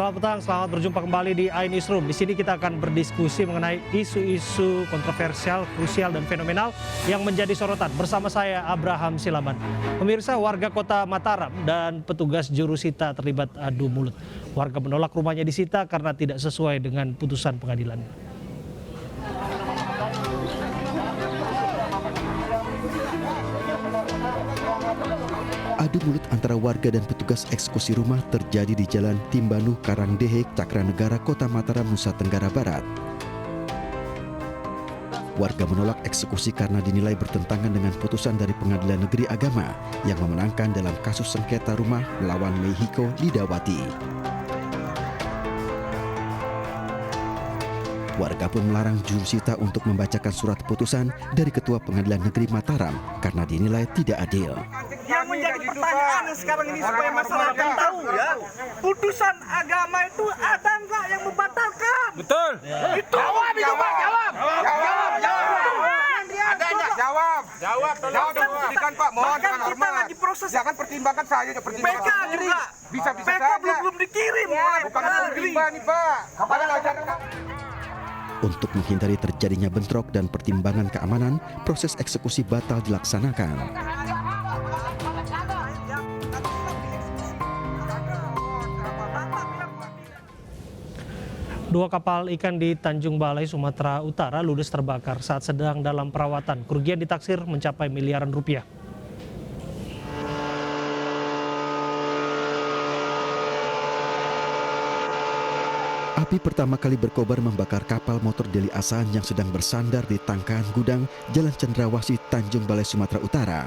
Selamat petang, selamat berjumpa kembali di iNewsroom. Di sini kita akan berdiskusi mengenai isu-isu kontroversial, krusial, dan fenomenal yang menjadi sorotan. Bersama saya, Abraham Silaban. Pemirsa, warga kota Mataram dan petugas jurusita terlibat adu mulut. Warga menolak rumahnya disita karena tidak sesuai dengan putusan pengadilan. Adu mulut antara warga dan petugas eksekusi rumah terjadi di Jalan Timbanu, Karangdehek, Cakranegara, Kota Mataram, Nusa Tenggara Barat. Warga menolak eksekusi karena dinilai bertentangan dengan putusan dari Pengadilan Negeri Agama yang memenangkan dalam kasus sengketa rumah melawan Meihiko Lidawati. Warga pun melarang jurusita untuk membacakan surat putusan dari Ketua Pengadilan Negeri Mataram karena dinilai tidak adil. Yang menjadi pertanyaan sekarang ini supaya masyarakat tahu ya, putusan agama itu ada nggak yang membatalkan? Betul. Itu jawab itu Pak, jawab. Ada enggak? Jawab. Jawab. Tolong diberikan Pak. Mohon Bahkan dengan kita hormat. lagi proses Jangan pertimbangkan saya, pertimbangkan. PK juga. Bisa-bisa PK saja. belum dikirim oleh Bukan Pengadilan Negeri. pemerintah nih Pak. Kapan aja? Untuk menghindari terjadinya bentrok dan pertimbangan keamanan, proses eksekusi batal dilaksanakan. Dua kapal ikan di Tanjung Balai, Sumatera Utara ludes terbakar saat sedang dalam perawatan. Kerugian ditaksir mencapai miliaran rupiah. Api pertama kali berkobar membakar kapal motor Deli Asahan yang sedang bersandar di tangkahan gudang Jalan Cendrawasih, Tanjung Balai, Sumatera Utara.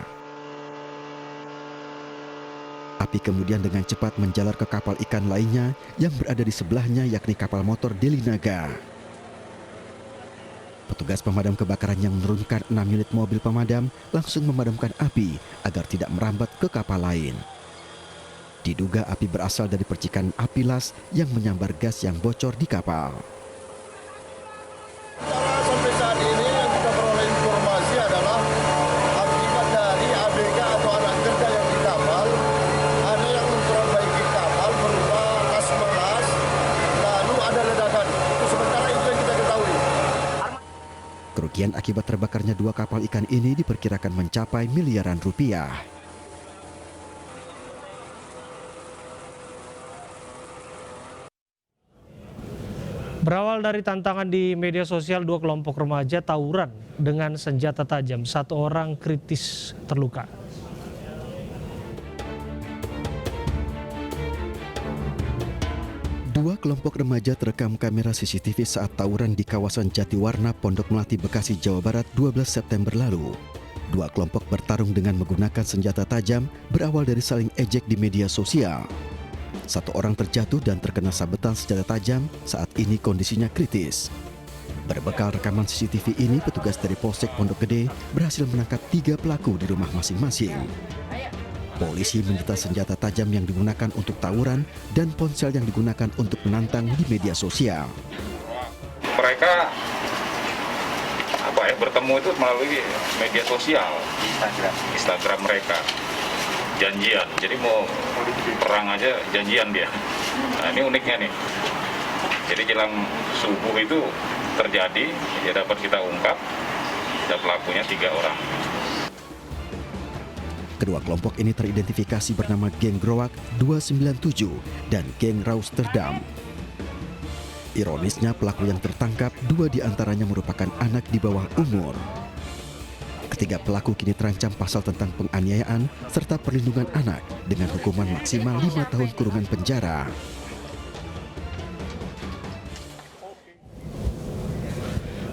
Api kemudian dengan cepat menjalar ke kapal ikan lainnya yang berada di sebelahnya, yakni kapal motor Deli Naga. Petugas pemadam kebakaran yang menurunkan 6 unit mobil pemadam langsung memadamkan api agar tidak merambat ke kapal lain. Diduga api berasal dari percikan api las yang menyambar gas yang bocor di kapal. Sampai saat ini yang kita peroleh informasi adalah akibat dari ABK atau anak kerja yang di kapal, ada yang memperbaiki kapal berupa las melas, lalu ada ledakan. Itu sementara itu yang kita ketahui. Kerugian akibat terbakarnya dua kapal ikan ini diperkirakan mencapai miliaran rupiah. Berawal dari tantangan di media sosial, dua kelompok remaja tawuran dengan senjata tajam. Satu orang kritis terluka. Dua kelompok remaja terekam kamera CCTV saat tawuran di kawasan Jatiwarna, Pondok Melati, Bekasi, Jawa Barat 12 September lalu. Dua kelompok bertarung dengan menggunakan senjata tajam berawal dari saling ejek di media sosial. Satu orang terjatuh dan terkena sabetan senjata tajam, saat ini kondisinya kritis. Berbekal rekaman CCTV ini, petugas dari Polsek Pondok Gede berhasil menangkap 3 pelaku di rumah masing-masing. Polisi menyita senjata tajam yang digunakan untuk tawuran dan ponsel yang digunakan untuk menantang di media sosial. Mereka bertemu itu melalui media sosial, Instagram mereka. Janjian, jadi mau perang aja janjian dia. Nah, ini uniknya nih. Jadi jelang subuh itu terjadi, ya dapat kita ungkap, dan pelakunya 3 orang. Kedua kelompok ini teridentifikasi bernama Geng Growak 297 dan Geng Rausterdam. Ironisnya, pelaku yang tertangkap 2 diantaranya merupakan anak di bawah umur. Ketiga pelaku kini terancam pasal tentang penganiayaan serta perlindungan anak dengan hukuman maksimal 5 tahun kurungan penjara.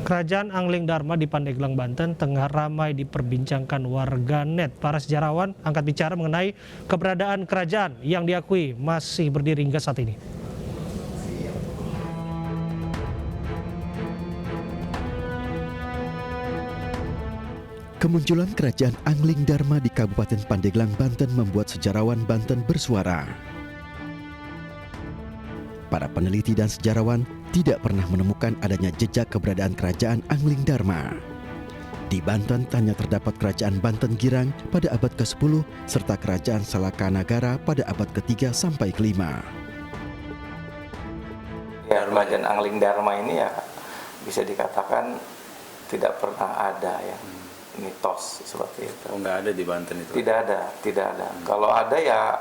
Kerajaan Angling Dharma di Pandeglang, Banten tengah ramai diperbincangkan warganet. Para sejarawan angkat bicara mengenai keberadaan kerajaan yang diakui masih berdiri hingga saat ini. Kemunculan kerajaan Angling Dharma di Kabupaten Pandeglang, Banten membuat sejarawan Banten bersuara. Para peneliti dan sejarawan tidak pernah menemukan adanya jejak keberadaan kerajaan Angling Dharma. Di Banten hanya terdapat kerajaan Banten Girang pada abad ke-10 serta kerajaan Salakanagara pada abad ke-3 sampai ke-5. Ya, kerajaan Angling Dharma ini ya bisa dikatakan tidak pernah ada ya mitos seperti itu. Oh, nggak ada di Banten itu? Tidak ada. Kalau ada ya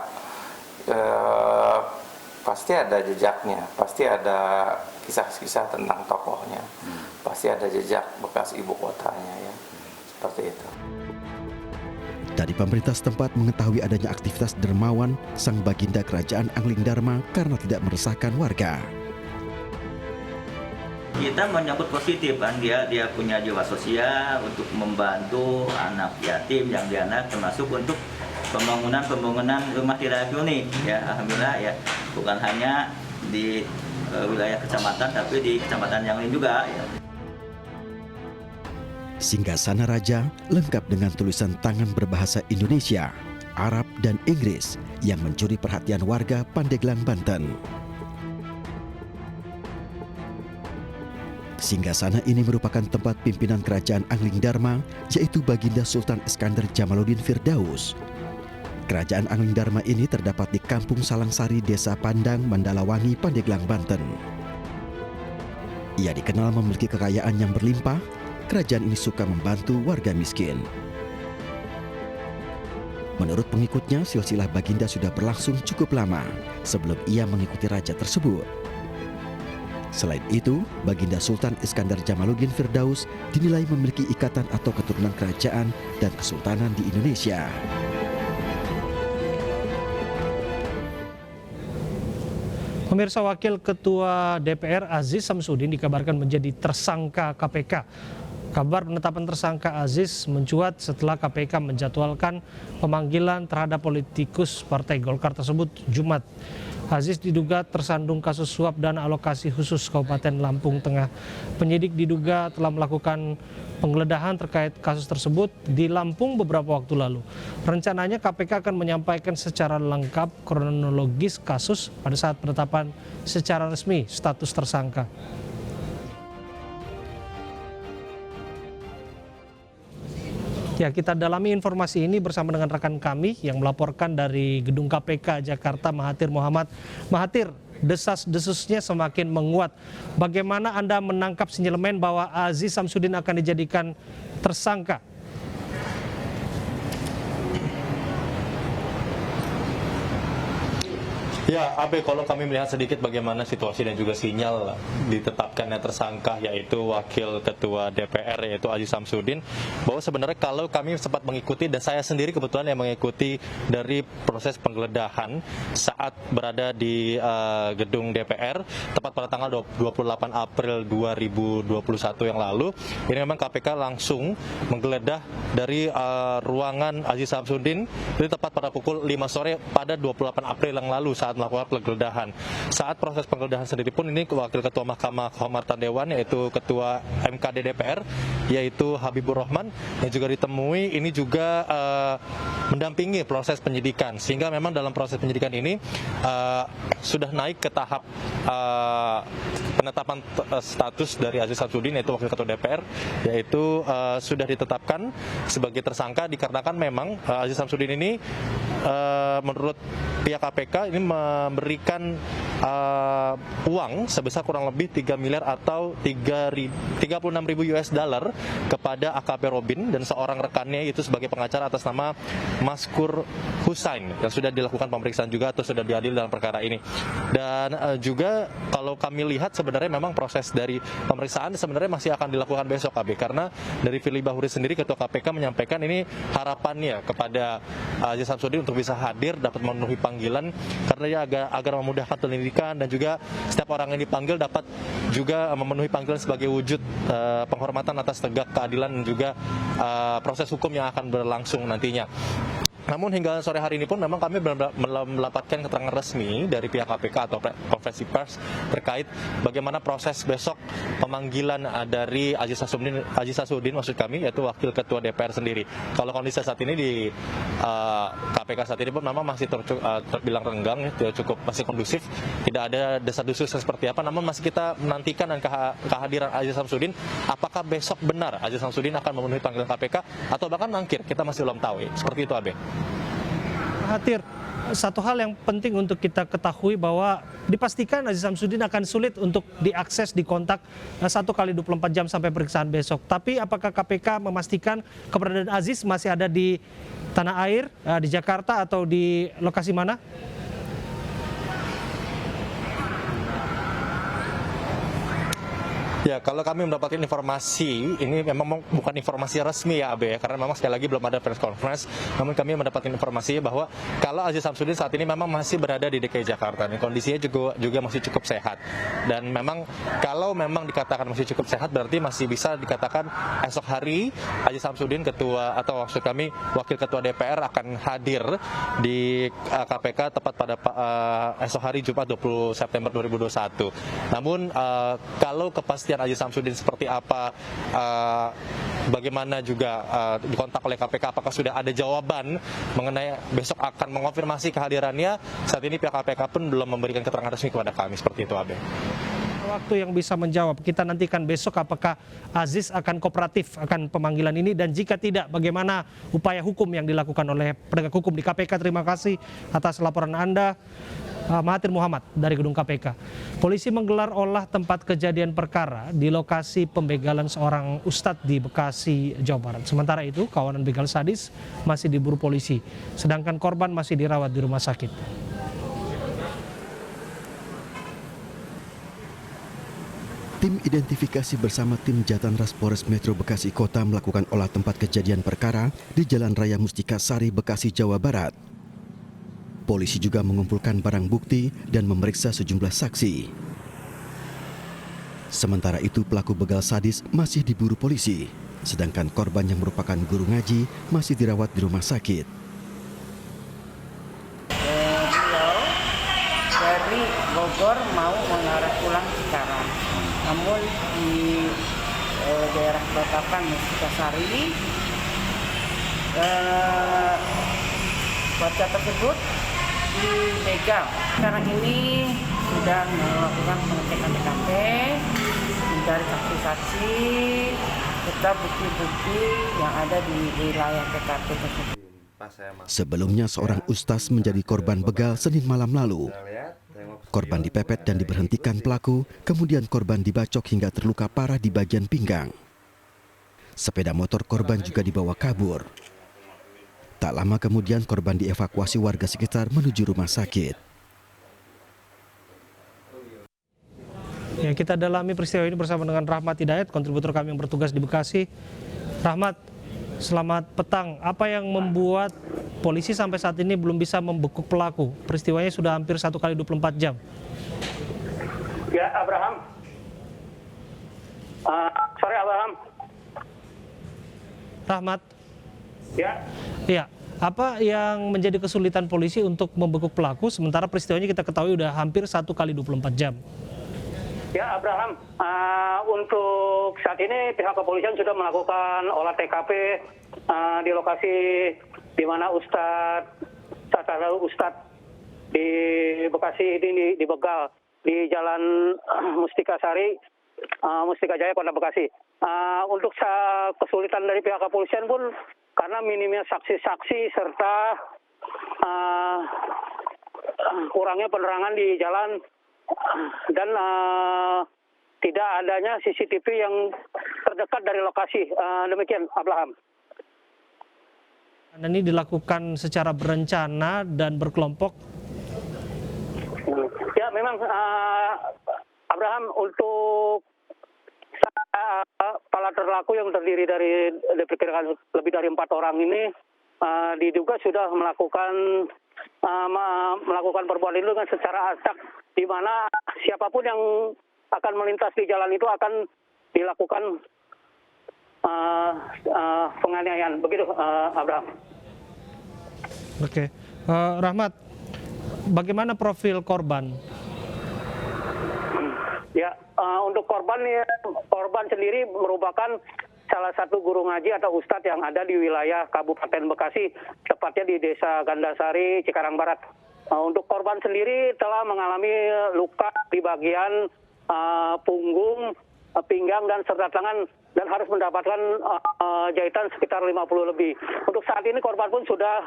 pasti ada jejaknya, pasti ada kisah-kisah tentang tokohnya, pasti ada jejak bekas ibu kotanya ya, seperti itu. Dari pemerintah setempat mengetahui adanya aktivitas dermawan sang baginda kerajaan Angling Dharma karena tidak meresahkan warga. Kita menyambut positif kan, dia punya jiwa sosial untuk membantu anak yatim yang dianak, termasuk untuk pembangunan rumah tidak unik ya, alhamdulillah ya, bukan hanya di wilayah kecamatan tapi di kecamatan yang lain juga ya. Singgasana Raja lengkap dengan tulisan tangan berbahasa Indonesia, Arab dan Inggris yang mencuri perhatian warga Pandeglang, Banten. Singgasana ini merupakan tempat pimpinan kerajaan Angling Dharma, yaitu Baginda Sultan Iskandar Jamaluddin Firdaus. Kerajaan Angling Dharma ini terdapat di Kampung Salangsari, Desa Pandang, Mandalawangi, Pandeglang, Banten. Ia dikenal memiliki kekayaan yang berlimpah. Kerajaan ini suka membantu warga miskin. Menurut pengikutnya, silsilah Baginda sudah berlangsung cukup lama sebelum ia mengikuti raja tersebut. Selain itu, Baginda Sultan Iskandar Jamaluddin Firdaus dinilai memiliki ikatan atau keturunan kerajaan dan kesultanan di Indonesia. Pemirsa, Wakil Ketua DPR Aziz Samsudin dikabarkan menjadi tersangka KPK. Kabar penetapan tersangka Aziz mencuat setelah KPK menjadwalkan pemanggilan terhadap politikus Partai Golkar tersebut Jumat. Aziz diduga tersandung kasus suap dana alokasi khusus Kabupaten Lampung Tengah. Penyidik diduga telah melakukan penggeledahan terkait kasus tersebut di Lampung beberapa waktu lalu. Rencananya KPK akan menyampaikan secara lengkap kronologis kasus pada saat penetapan secara resmi status tersangka. Ya, kita dalami informasi ini bersama dengan rekan kami yang melaporkan dari Gedung KPK Jakarta, Mahathir Mohamad. Mahathir, desas-desusnya semakin menguat. Bagaimana Anda menangkap sinyalemen bahwa Aziz Samsudin akan dijadikan tersangka? Ya, Abe, kalau kami melihat sedikit bagaimana situasi dan juga sinyal ditetapkannya tersangka, yaitu Wakil Ketua DPR, yaitu Aziz Samsudin, bahwa sebenarnya kalau kami sempat mengikuti, dan saya sendiri kebetulan yang mengikuti dari proses penggeledahan saat berada di gedung DPR, tepat pada tanggal 28 April 2021 yang lalu, ini memang KPK langsung menggeledah dari ruangan Aziz Samsudin, itu tepat pada pukul 5 sore pada 28 April yang lalu saat melakukan penggeledahan. Saat proses penggeledahan sendiri pun ini Wakil Ketua Mahkamah Kehormatan Dewan, yaitu Ketua MKD DPR, yaitu Habibur Rahman, yang juga ditemui ini juga mendampingi proses penyidikan, sehingga memang dalam proses penyidikan ini sudah naik ke tahap penetapan status dari Aziz Samsudin, yaitu Wakil Ketua DPR, yaitu sudah ditetapkan sebagai tersangka dikarenakan memang Aziz Samsudin ini menurut pihak KPK ini memberikan uang sebesar kurang lebih 3 miliar atau 36.000 US dollar kepada AKP Robin dan seorang rekannya, itu sebagai pengacara atas nama Maskur Husain, yang sudah dilakukan pemeriksaan juga atau sudah diadil dalam perkara ini. Dan juga kalau kami lihat sebenarnya memang proses dari pemeriksaan sebenarnya masih akan dilakukan besok, KB, karena dari Firly Bahuri sendiri Ketua KPK menyampaikan ini harapannya kepada Aziz Samsudin untuk bisa hadir, dapat memenuhi panggilan, karena dia agar memudahkan penyelidikan, dan juga setiap orang yang dipanggil dapat juga memenuhi panggilan sebagai wujud penghormatan atas tegak keadilan dan juga proses hukum yang akan berlangsung nantinya. Namun hingga sore hari ini pun memang kami belum mendapatkan keterangan resmi dari pihak KPK atau konferensi pers terkait bagaimana proses besok pemanggilan dari Aziz Samsudin maksud kami, yaitu Wakil Ketua DPR sendiri. Kalau kondisi saat ini di KPK saat ini pun memang masih terbilang renggang, ya, cukup masih kondusif, tidak ada desas-desus seperti apa. Namun masih kita menantikan dan kehadiran Aziz Samsudin. Apakah besok benar Aziz Samsudin akan memenuhi panggilan KPK atau bahkan mangkir? Kita masih belum tahu. Seperti itu, Abe. Mahathir, satu hal yang penting untuk kita ketahui bahwa dipastikan Aziz Samsudin akan sulit untuk diakses, dikontak 1 kali 24 jam sampai pemeriksaan besok. Tapi apakah KPK memastikan keberadaan Aziz masih ada di tanah air, di Jakarta atau di lokasi mana? Ya, kalau kami mendapatkan informasi, ini memang bukan informasi resmi ya Abe, karena memang sekali lagi belum ada press conference, namun kami mendapatkan informasi bahwa kalau Aziz Samsudin saat ini memang masih berada di DKI Jakarta, dan kondisinya juga masih cukup sehat. Dan memang kalau memang dikatakan masih cukup sehat, berarti masih bisa dikatakan esok hari Aziz Samsudin ketua atau maksud kami wakil ketua DPR akan hadir di KPK tepat pada esok hari Jumat 20 September 2021. Namun kalau kepastian Aziz Samsudin seperti apa, bagaimana juga dikontak oleh KPK, apakah sudah ada jawaban mengenai besok akan mengonfirmasi kehadirannya, saat ini pihak KPK pun belum memberikan keterangan resmi kepada kami, seperti itu Abe. Waktu yang bisa menjawab, kita nantikan besok apakah Aziz akan kooperatif akan pemanggilan ini, dan jika tidak bagaimana upaya hukum yang dilakukan oleh penegak hukum di KPK. Terima kasih atas laporan Anda, Mahathir Muhammad dari gedung KPK. Polisi menggelar olah tempat kejadian perkara di lokasi pembegalan seorang ustadz di Bekasi, Jawa Barat. Sementara itu, kawanan begal sadis masih diburu polisi, sedangkan korban masih dirawat di rumah sakit. Tim identifikasi bersama tim Jatanras Polres Metro Bekasi Kota melakukan olah tempat kejadian perkara di Jalan Raya Mustika Sari, Bekasi, Jawa Barat. Polisi juga mengumpulkan barang bukti dan memeriksa sejumlah saksi. Sementara itu, pelaku begal sadis masih diburu polisi, sedangkan korban yang merupakan guru ngaji masih dirawat di rumah sakit. Beliau dari Bogor mau mengarah pulang Cikarang, namun di daerah Batakan Mustika Sari, bocah tersebut dibegal. Sekarang ini sudah melakukan pengecekan TKP, mencari saksi-saksi, serta bukti-bukti yang ada di wilayah TKP tersebut. Sebelumnya seorang ustaz menjadi korban begal Senin malam lalu. Korban dipepet dan diberhentikan pelaku, kemudian korban dibacok hingga terluka parah di bagian pinggang. Sepeda motor korban juga dibawa kabur. Tak lama kemudian korban dievakuasi warga sekitar menuju rumah sakit. Ya, kita dalami peristiwa ini bersama dengan Rahmat Hidayat, kontributor kami yang bertugas di Bekasi. Rahmat, selamat petang. Apa yang membuat polisi sampai saat ini belum bisa membekuk pelaku? Peristiwanya sudah hampir 1 kali 24 jam. Ya, Abraham. Sore, Abraham. Rahmat. Ya. Ya, apa yang menjadi kesulitan polisi untuk membekuk pelaku sementara peristiwanya kita ketahui sudah hampir 1 kali 24 jam? Ya, Abraham. Untuk saat ini pihak kepolisian sudah melakukan olah TKP di lokasi di mana Ustadz di Bekasi ini dibegal di Jalan Mustika Sari, Mustika Jaya, Kota Bekasi. Untuk kesulitan dari pihak kepolisian pun karena minimnya saksi-saksi serta kurangnya penerangan di jalan dan tidak adanya CCTV yang terdekat dari lokasi. Demikian, Abraham. Dan ini dilakukan secara berencana dan berkelompok? Ya, memang Abraham, untuk para pelaku yang terdiri dari diperkirakan lebih dari 4 orang ini diduga sudah melakukan perbuatan itu dengan secara acak, di mana siapapun yang akan melintas di jalan itu akan dilakukan penganiayaan. Begitu, Abraham. Oke, Rahmat, bagaimana profil korban? Ya, untuk korban sendiri merupakan salah satu guru ngaji atau ustadz yang ada di wilayah Kabupaten Bekasi, tepatnya di Desa Gandasari, Cikarang Barat. Untuk korban sendiri telah mengalami luka di bagian punggung, pinggang dan serta tangan dan harus mendapatkan jahitan sekitar 50 lebih. Untuk saat ini korban pun sudah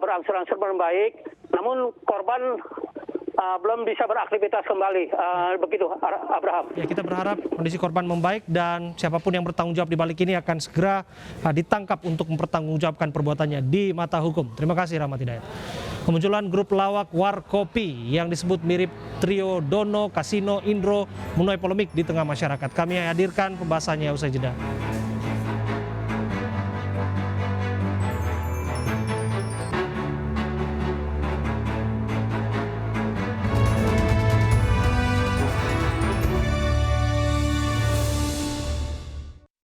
berangsur-angsur membaik, namun korban belum bisa beraktivitas kembali. Begitu, Abraham. Ya, kita berharap kondisi korban membaik dan siapapun yang bertanggung jawab di balik ini akan segera ditangkap untuk mempertanggungjawabkan perbuatannya di mata hukum. Terima kasih, Rahmat Hidayat. Kemunculan grup lawak Warkopi yang disebut mirip trio Dono, Kasino, Indro menuai polemik di tengah masyarakat. Kami hadirkan pembahasannya usai jeda.